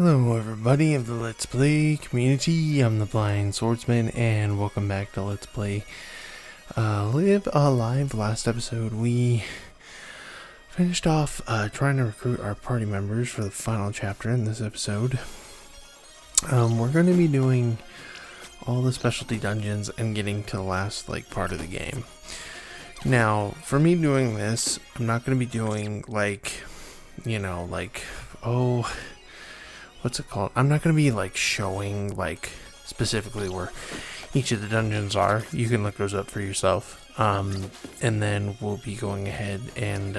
Hello everybody of the Let's Play community, I'm the Blind Swordsman and welcome back to Let's Play Live Alive. Last episode we finished off trying to recruit our party members for the final chapter. In this episode we're going to be doing all the specialty dungeons and getting to the last part of the game. Now for me doing this, I'm not going to be doing what's it called? I'm not going to be showing specifically where each of the dungeons are. You can look those up for yourself. And then we'll be going ahead and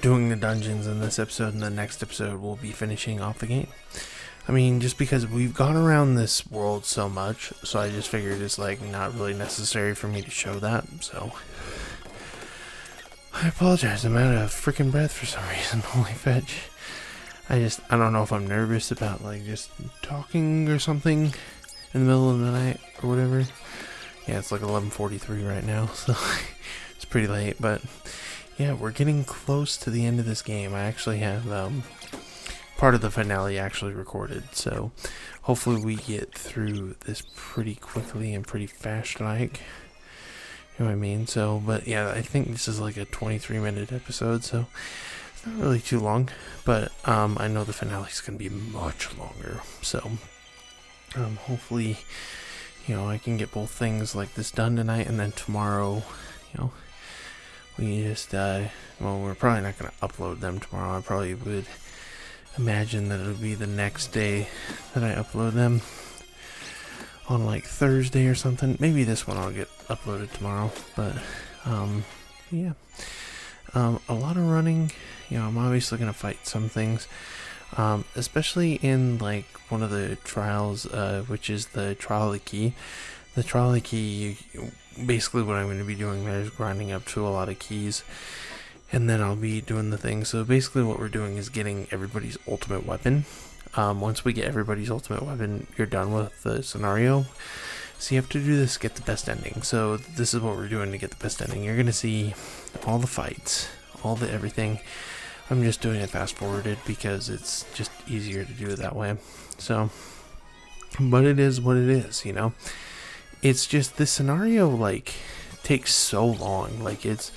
doing the dungeons in this episode, and the next episode we'll be finishing off the game. I mean, just because we've gone around this world so much, so I just figured it's not really necessary for me to show that. So I apologize, I'm out of freaking breath for some reason. Holy fetch. I don't know if I'm nervous about just talking or something in the middle of the night or whatever. Yeah, it's 11:43 right now, so it's pretty late, but yeah, we're getting close to the end of this game. I actually have part of the finale actually recorded, so hopefully we get through this pretty quickly and pretty fast You know what I mean? So, but yeah, I think this is a 23-minute episode, so it's not really too long. But I know the finale is going to be much longer. So, hopefully, I can get both things like this done tonight, and then tomorrow, we just, well, we're probably not going to upload them tomorrow. I probably would imagine that it'll be the next day that I upload them. On Thursday or something. Maybe this one I'll get uploaded tomorrow, but yeah, a lot of running. I'm obviously gonna fight some things, especially in one of the trials, which is the trial of the key. The trial of the key, basically what I'm going to be doing there is grinding up to a lot of keys, and then I'll be doing the thing. So basically what we're doing is getting everybody's ultimate weapon. Once we get everybody's ultimate weapon, you're done with the scenario. So you have to do this to get the best ending. So this is what we're doing to get the best ending. You're going to see all the fights, all the everything. I'm just doing it fast forwarded because it's just easier to do it that way. So, but it is what it is, It's just this scenario takes so long. It's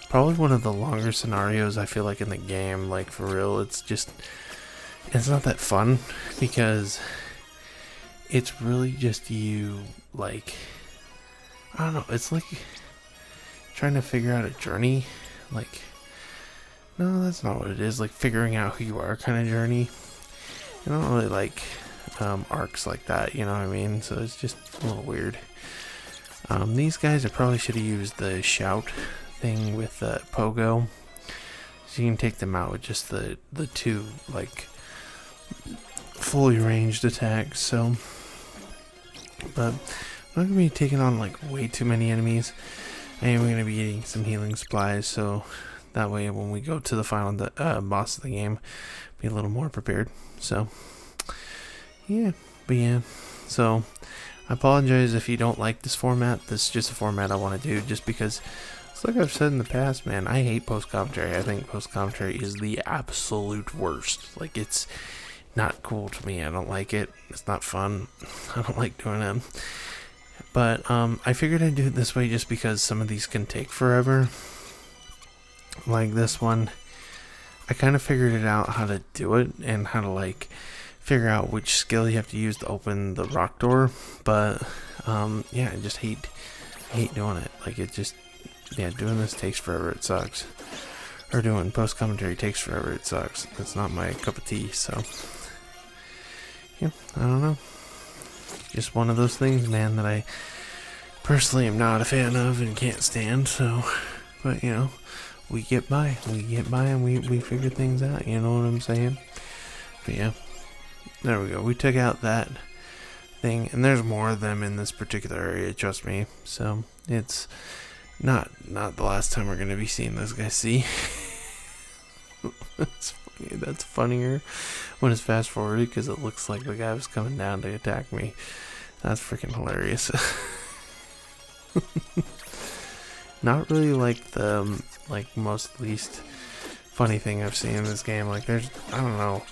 probably one of the longer scenarios I feel in the game. For real, it's not that fun because it's really just you, I don't know, it's trying to figure out a journey. No, that's not what it is. Figuring out who you are kind of journey. I don't really like arcs like that, you know what I mean? So it's just a little weird. These guys, I probably should have used the shout thing with Pogo. So you can take them out with just the two, fully ranged attacks. So, but I'm not going to be taking on way too many enemies. I am going to be getting some healing supplies, so that way when we go to the final boss of the game, be a little more prepared. So yeah, but yeah, so I apologize if you don't like this format. This is just a format I want to do, just because it's like I've said in the past, man, I hate post-commentary. I think post-commentary is the absolute worst. It's not cool to me. I don't like it. It's not fun. I don't like doing it. But I figured I'd do it this way just because some of these can take forever. Like this one, I kind of figured it out how to do it and how to figure out which skill you have to use to open the rock door. But yeah, I just hate doing it. Doing this takes forever. It sucks. Or doing post commentary takes forever. It sucks. It's not my cup of tea. So yeah, I don't know. Just one of those things, man, that I personally am not a fan of and can't stand. So, but we get by. We get by and we figure things out. You know what I'm saying? But yeah, there we go. We took out that thing, and there's more of them in this particular area. Trust me. So it's not the last time we're gonna be seeing this guy. See, that's funny. That's funnier when it's fast forwarded because it looks like the guy was coming down to attack me. That's freaking hilarious. Not really the most least funny thing I've seen in this game. Like, I don't know.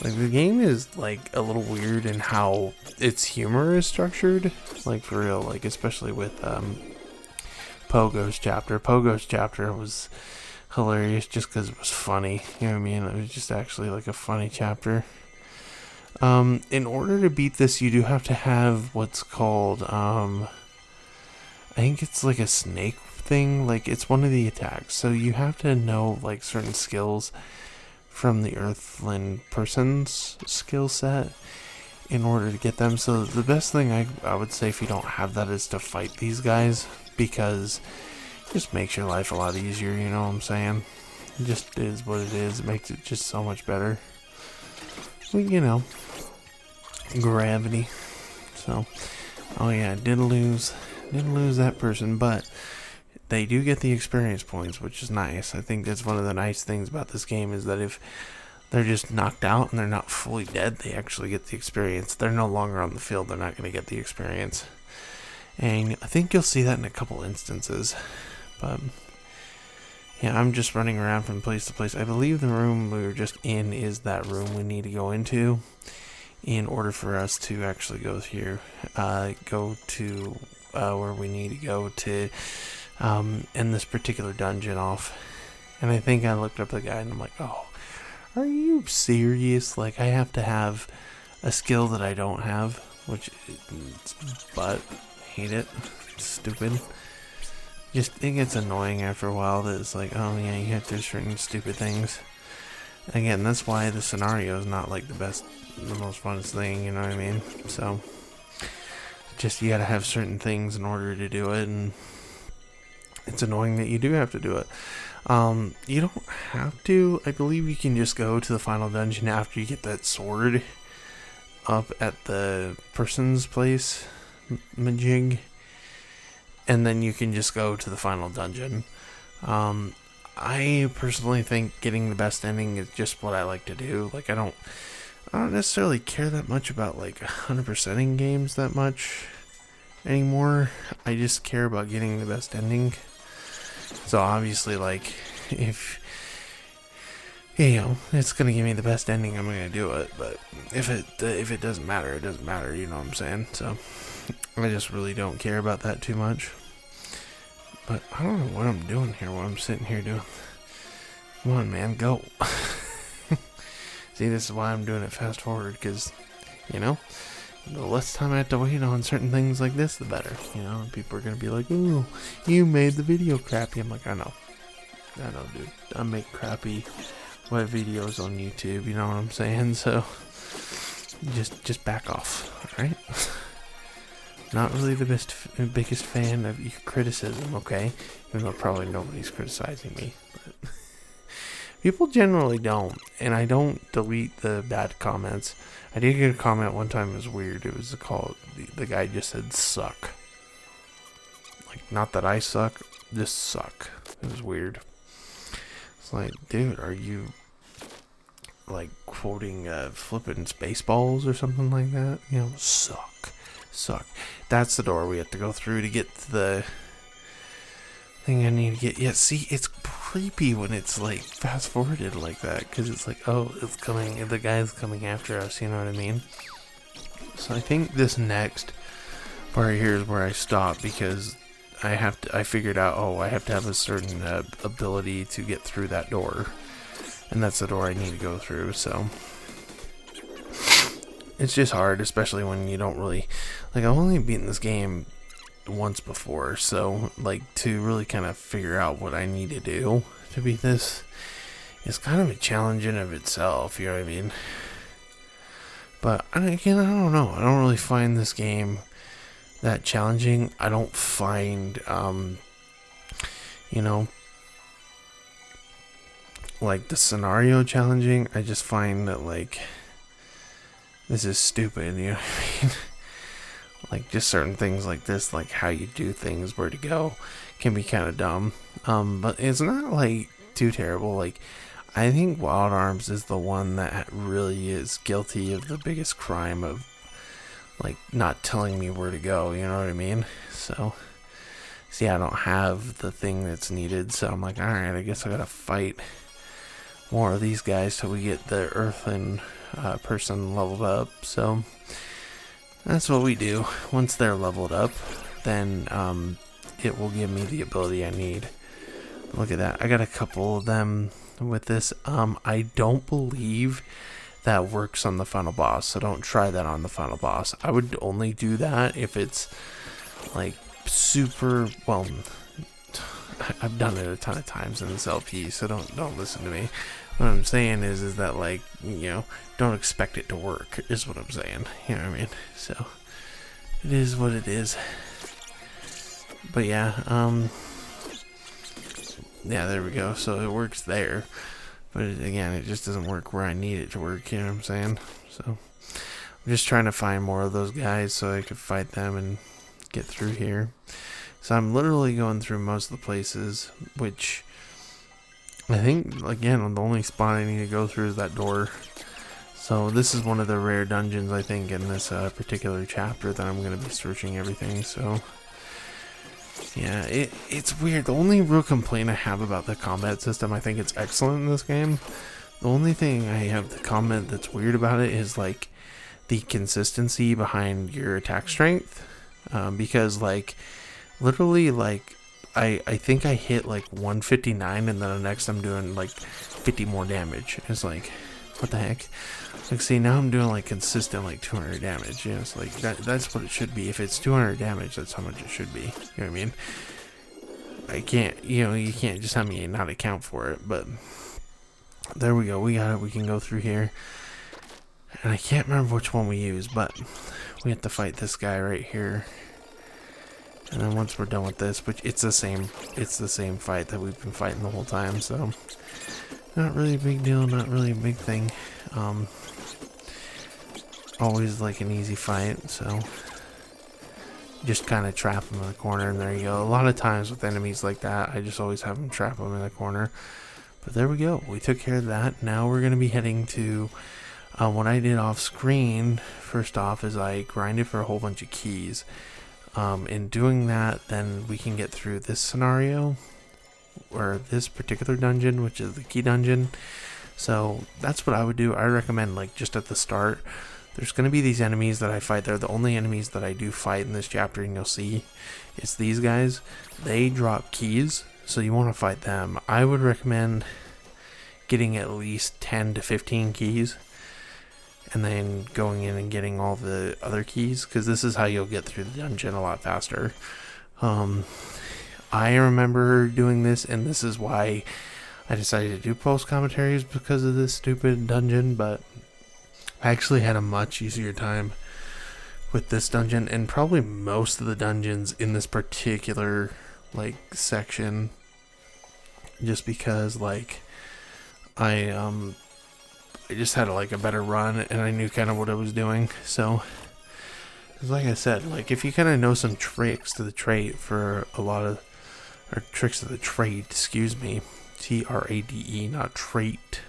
Like, the game is, like, a little weird in how its humor is structured. Like, for real. Like, especially with, Pogo's chapter. Pogo's chapter was hilarious just because it was funny. You know what I mean? It was just actually, like, a funny chapter. In order to beat this, you do have to have what's called, I think it's like a snake thing. Like, it's one of the attacks. So you have to know, like, certain skills from the Earthland person's skill set in order to get them. So the best thing I would say if you don't have that is to fight these guys, because it just makes your life a lot easier, you know what I'm saying? It just is what it is. It makes it just so much better. Well, you know, gravity. So, oh yeah, I did lose that person, but they do get the experience points, which is nice. I think that's one of the nice things about this game, is that if they're just knocked out and they're not fully dead, they actually get the experience. They're no longer on the field, they're not going to get the experience. And I think you'll see that in a couple instances. But yeah, I'm just running around from place to place. I believe the room we were just in is that room we need to go into in order for us to actually go here. Go to where we need to go to end this particular dungeon off. And I think I looked up the guy and I'm like, oh, are you serious? Like, I have to have a skill that I don't have, which but hate it. It's stupid. Just, it gets annoying after a while that it's like, oh yeah, you have to do certain stupid things. Again, that's why the scenario is not like the most funnest thing, you know what I mean? So, just you gotta have certain things in order to do it, and it's annoying that you do have to do it. You don't have to. I believe you can just go to the final dungeon after you get that sword up at the person's place, Majig, and then you can just go to the final dungeon. I personally think getting the best ending is just what I like to do. Like, I don't necessarily care that much about like 100%ing games that much anymore. I just care about getting the best ending. So obviously, like, if you know it's gonna give me the best ending, I'm gonna do it. But if it doesn't matter, it doesn't matter. You know what I'm saying? So I just really don't care about that too much. But I don't know what I'm doing here. What I'm sitting here doing. Come on, man, go. See, this is why I'm doing it fast forward, because, you know, the less time I have to wait on certain things like this, the better. You know, and people are going to be like, ooh, you made the video crappy. I'm like, I know, dude. I make crappy web videos on YouTube, you know what I'm saying? So, just back off, alright? Not really the biggest fan of your criticism, okay? Even though probably nobody's criticizing me. But people generally don't, and I don't delete the bad comments. I did get a comment one time, it was weird. It was called, the guy just said suck. Like, not that I suck, just suck. It was weird. It's like, dude, are you like quoting flipping Spaceballs or something like that? You know, suck. That's the door we have to go through to get to the thing I need to get. Yeah, see, it's creepy when it's like fast forwarded like that, because it's like, oh, it's coming, the guy's coming after us, you know what I mean? So I think this next part here is where I stop, because I figured out, oh, I have to have a certain ability to get through that door, and that's the door I need to go through. So it's just hard, especially when you don't really, like, I've only beaten this game once before, so, like, to really kind of figure out what I need to do to beat this is kind of a challenge in of itself, you know what I mean? But, again, I don't know. I don't really find this game that challenging. I don't find, you know, like, the scenario challenging. I just find that, like, this is stupid, you know what I mean? Like, just certain things like this, like how you do things, where to go, can be kind of dumb. But it's not, like, too terrible. Like, I think Wild Arms is the one that really is guilty of the biggest crime of, like, not telling me where to go, you know what I mean? So, see, I don't have the thing that's needed, so I'm like, alright, I guess I gotta fight more of these guys till we get the earthen person leveled up. So that's what we do. Once they're leveled up, then it will give me the ability I need. Look at that. I got a couple of them with this. I don't believe that works on the final boss, so don't try that on the final boss. I would only do that if it's like super, well, I've done it a ton of times in this LP, so don't listen to me. What I'm saying is that, like, you know, don't expect it to work, is what I'm saying. You know what I mean? So it is what it is. But yeah, yeah, there we go. So it works there. But again, it just doesn't work where I need it to work, you know what I'm saying? So I'm just trying to find more of those guys so I could fight them and get through here. So I'm literally going through most of the places, which I think, again, the only spot I need to go through is that door. So this is one of the rare dungeons, I think, in this particular chapter that I'm going to be searching everything, so yeah, it's weird. The only real complaint I have about the combat system, I think it's excellent in this game. The only thing I have the comment that's weird about it is, like, the consistency behind your attack strength. Because, like, literally, like, I think I hit, like, 159, and then the next I'm doing, like, 50 more damage. It's like, what the heck? Like, see, now I'm doing, like, consistent, like, 200 damage. You know, it's like, that's what it should be. If it's 200 damage, that's how much it should be. You know what I mean? I can't, you know, you can't just have me not account for it, but there we go. We got it. We can go through here. And I can't remember which one we use, but we have to fight this guy right here. And then once we're done with this, which it's the same fight that we've been fighting the whole time, so not really a big deal, not really a big thing. Always like an easy fight, so just kind of trap them in the corner, and there you go. A lot of times with enemies like that, I just always have them trap them in the corner. But there we go. We took care of that. Now we're going to be heading to what I did off screen. First off is I grinded for a whole bunch of keys. In doing that, then we can get through this scenario, or this particular dungeon, which is the key dungeon. So that's what I would do. I recommend, like, just at the start, there's going to be these enemies that I fight. They're the only enemies that I do fight in this chapter, and you'll see it's these guys. They drop keys, so you want to fight them. I would recommend getting at least 10 to 15 keys, and then going in and getting all the other keys, because this is how you'll get through the dungeon a lot faster. I remember doing this, and this is why I decided to do post commentaries, because of this stupid dungeon, but I actually had a much easier time with this dungeon, and probably most of the dungeons in this particular, like, section, just because, like, I just had, like, a better run, and I knew kind of what I was doing. So, like I said, like, if you kind of know some tricks to the trade for a lot of, or tricks of the trade, excuse me, Trade, not trait.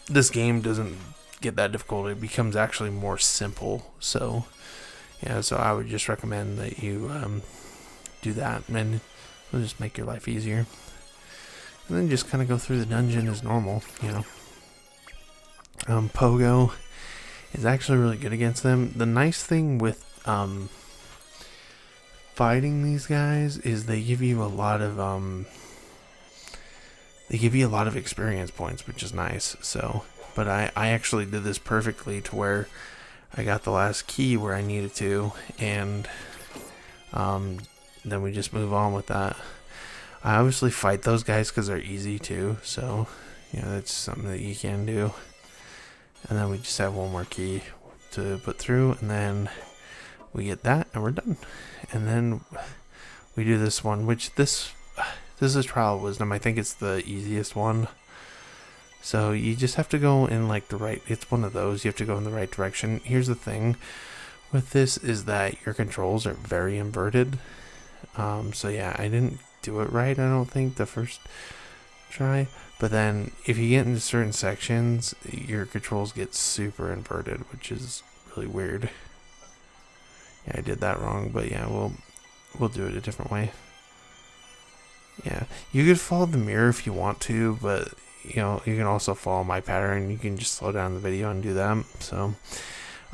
This game doesn't get that difficult. It becomes actually more simple. So, yeah, so I would just recommend that you do that, and it'll just make your life easier. And then just kind of go through the dungeon as normal, you know. Pogo is actually really good against them. The nice thing with fighting these guys is they give you a lot of experience points, which is nice. So, but I actually did this perfectly to where I got the last key where I needed to, and then we just move on with that. I obviously fight those guys because they're easy too, so, you know, that's something that you can do. And then we just have one more key to put through, and then we get that, and we're done. And then we do this one, which this is Trial of Wisdom. I think it's the easiest one. So you just have to go in, like, the right, it's one of those, you have to go in the right direction. Here's the thing with this is that your controls are very inverted. So yeah, I didn't do it right, I don't think, the first try. But then if you get into certain sections, your controls get super inverted, which is really weird. Yeah, I did that wrong, but yeah, we'll do it a different way. Yeah, you could follow the mirror if you want to, but you can also follow my pattern. You can just slow down the video and do that. So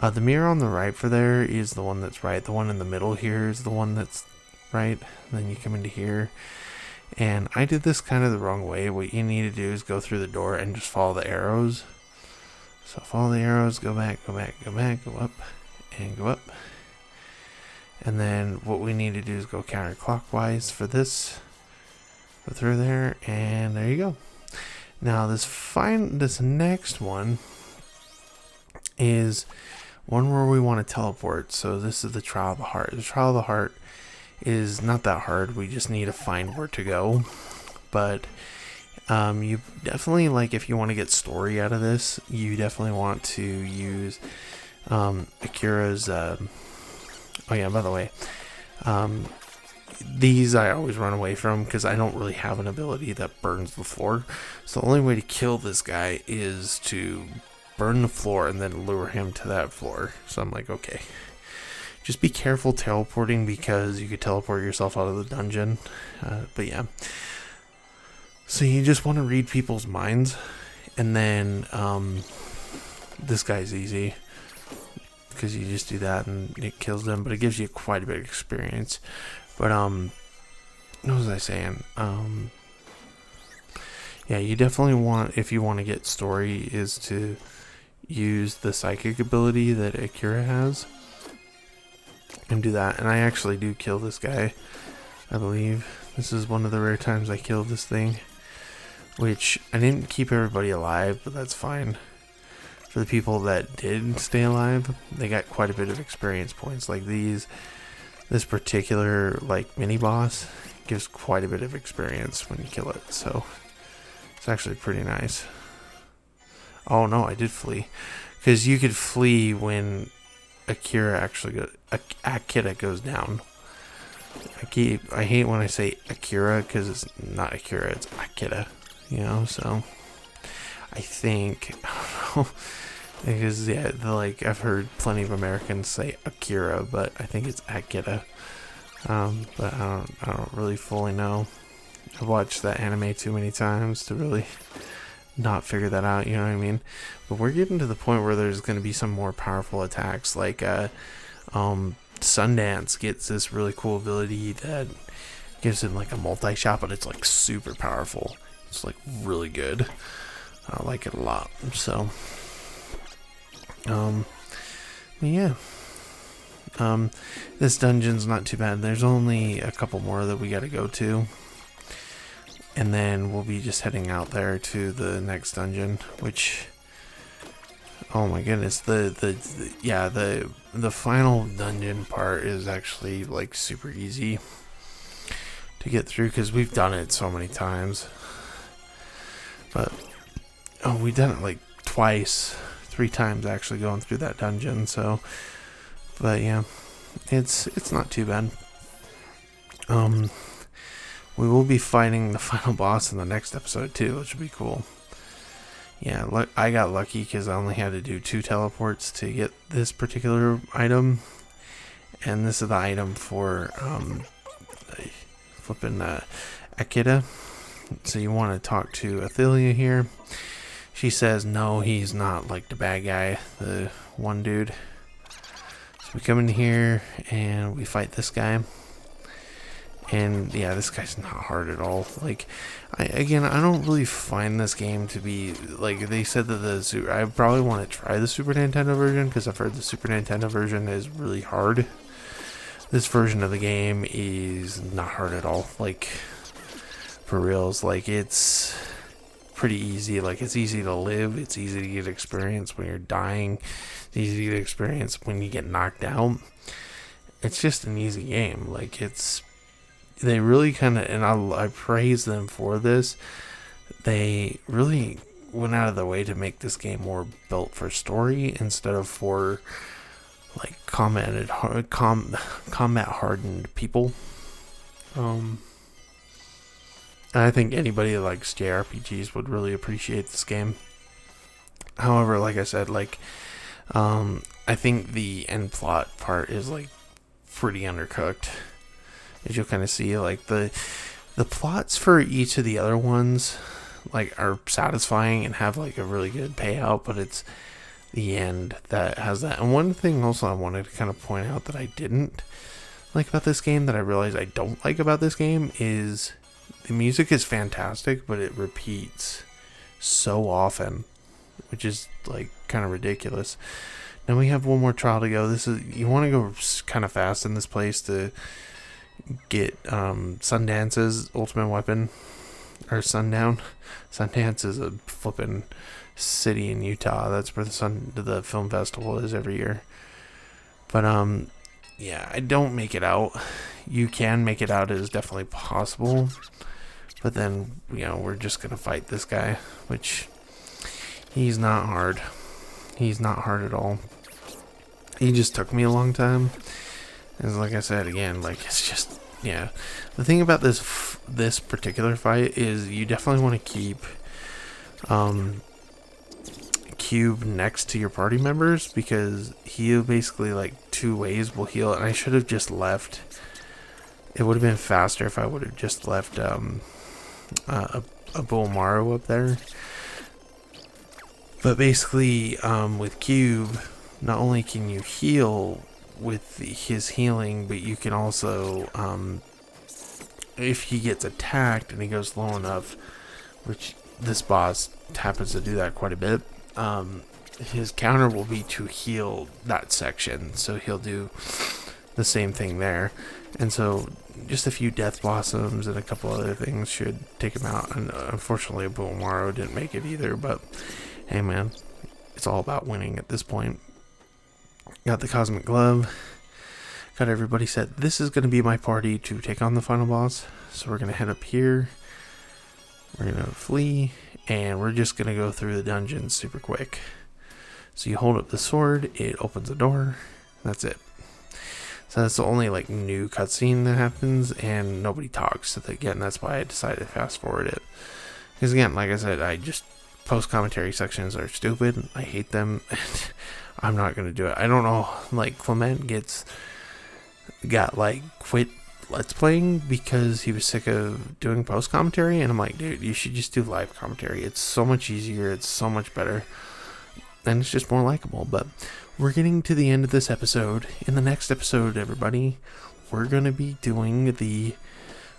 the mirror on the right for there is the one that's right. The one in the middle here is the one that's right. And then you come into here. And I did this kind of the wrong way. What you need to do is go through the door and just follow the arrows. So follow the arrows, go back, go back, go back, go up, and go up. And then what we need to do is go counterclockwise for this. Go through there, and there you go. Now this next one is one where we want to teleport. So this is the Trial of the Heart. The Trial of the Heart is not that hard. We just need to find where to go. But you definitely, like, if you want to get story out of this, you definitely want to use Akira's oh yeah, by the way, these I always run away from because I don't really have an ability that burns the floor. So the only way to kill this guy is to burn the floor and then lure him to that floor. So I'm like, okay, just be careful teleporting because you could teleport yourself out of the dungeon. But yeah, so you just want to read people's minds, and then this guy's easy because you just do that and it kills them, but it gives you quite a bit of experience. But what was I saying? Yeah, you definitely want, if you want to get story, is to use the psychic ability that Akira has and do that. And I actually do kill this guy, I believe. This is one of the rare times I killed this thing, which I didn't keep everybody alive, but that's fine. For the people that did stay alive, they got quite a bit of experience points. Like this particular like mini boss gives quite a bit of experience when you kill it, so it's actually pretty nice. Oh no, I did flee, because you could flee when Akira goes down. I hate when I say Akira because it's not Akira, it's Akira, you know. So I think, I don't know, because yeah, I've heard plenty of Americans say Akira, but I think it's Akira. But I don't really fully know. I've watched that anime too many times to really not figure that out, you know what I mean? But we're getting to the point where there's going to be some more powerful attacks, like Sundance gets this really cool ability that gives him like a multi-shot, but it's like super powerful. It's like really good. I like it a lot. So yeah. This dungeon's not too bad. There's only a couple more that we gotta go to, and then we'll be just heading out there to the next dungeon, which, oh my goodness, the final dungeon part is actually like super easy to get through because we've done it so many times. But we've done it like twice, 3 times actually going through that dungeon. So, but yeah, it's not too bad. We will be fighting the final boss in the next episode too, which will be cool. Yeah, I got lucky because I only had to do 2 teleports to get this particular item, and this is the item for flipping Akira. So you want to talk to Athelia here. She says no, he's not like the bad guy, the one dude. So we come in here and we fight this guy. And yeah, this guy's not hard at all. Like, I don't really find this game to be, like, they said that I probably want to try the Super Nintendo version because I've heard the Super Nintendo version is really hard. This version of the game is not hard at all. Like, for reals, like, it's pretty easy. Like, it's easy to live. It's easy to get experience when you're dying. It's easy to get experience when you get knocked out. It's just an easy game. Like, they really kind of, and I praise them for this, they really went out of their way to make this game more built for story instead of for like combat hardened people. And I think anybody that likes JRPGs would really appreciate this game. However, like I said, like I think the end plot part is like pretty undercooked. As you'll kind of see, like the plots for each of the other ones, like are satisfying and have like a really good payout, but it's the end that has that. And one thing also I wanted to kind of point out that I didn't like about this game, that I realized I don't like about this game, is the music is fantastic, but it repeats so often, which is like kind of ridiculous. Now we have one more trial to go. This is, you want to go kind of fast in this place to get Sundance's ultimate weapon, or Sundown. Sundance is a flippin' city in Utah. That's where the film festival is every year. But yeah, I don't make it out. You can make it out, it is definitely possible. But then, you know, we're just gonna fight this guy, which he's not hard. He's not hard at all. He just took me a long time. And like I said again, like it's just, yeah. The thing about this particular fight is you definitely want to keep Cube next to your party members, because he basically like 2 ways will heal. And I should have just left. It would have been faster if I would have just left a Bulmaru up there. But basically, with Cube, not only can you heal with his healing, but you can also, if he gets attacked and he goes low enough, which this boss happens to do that quite a bit, his counter will be to heal that section. So he'll do the same thing there. And so just a few Death Blossoms and a couple other things should take him out. And unfortunately, Bulmaru didn't make it either, but hey man, it's all about winning at this point. Got the Cosmic Glove. Got everybody set. This is going to be my party to take on the final boss. So we're going to head up here. We're going to flee. And we're just going to go through the dungeon super quick. So you hold up the sword. It opens a door. That's it. So that's the only like new cutscene that happens. And nobody talks. So again, that's why I decided to fast forward it. Because again, like I said, post-commentary sections are stupid. I hate them. And I'm not going to do it. I don't know. Like, Clement got like quit Let's Playing because he was sick of doing post-commentary. And I'm like, dude, you should just do live commentary. It's so much easier. It's so much better. And it's just more likable. But we're getting to the end of this episode. In the next episode, everybody, we're going to be doing the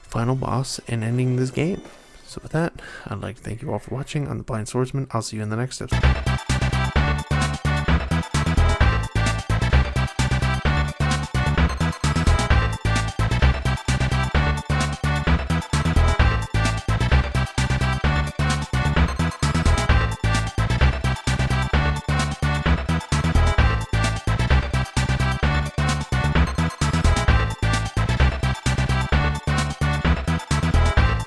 final boss and ending this game. So with that, I'd like to thank you all for watching on The Blind Swordsman. I'll see you in the next episode.